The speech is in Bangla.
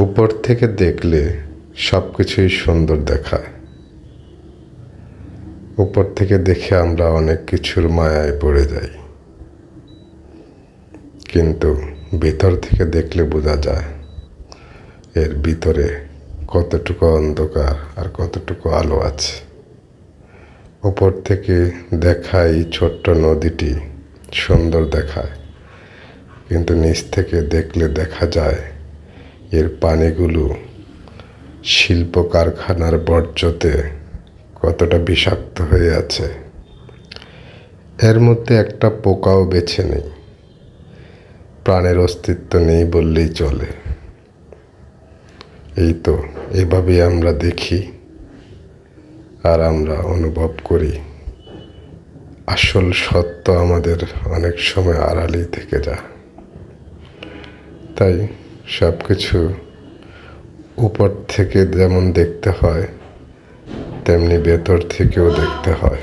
উপর থেকে দেখলে সব কিছুই সুন্দর দেখায়। উপর থেকে দেখে আমরা অনেক কিছুর মায়ায় পড়ে যাই, কিন্তু ভিতর থেকে দেখলে বোঝা যায় এর ভিতরে কতটুকু অন্ধকার আর কতটুকু আলো আছে। উপর থেকে দেখা এই ছোট্ট নদীটি সুন্দর দেখায়, কিন্তু নিচ থেকে দেখলে দেখা যায় এর পানিগুলো শিল্প কারখানার বর্জ্যতে কতটা বিষাক্ত হয়ে আছে। এর মধ্যে একটা পোকাও বেছে নেই, প্রাণের অস্তিত্ব নেই বললেই চলে। এই তো এভাবেই আমরা দেখি আর আমরা অনুভব করি আসল সত্য আমাদের অনেক সময় আড়ালেই থেকে যায়। তাই সব কিছু উপর থেকে যেমন দেখতে হয় তেমনি ভেতর থেকেও দেখতে হয়।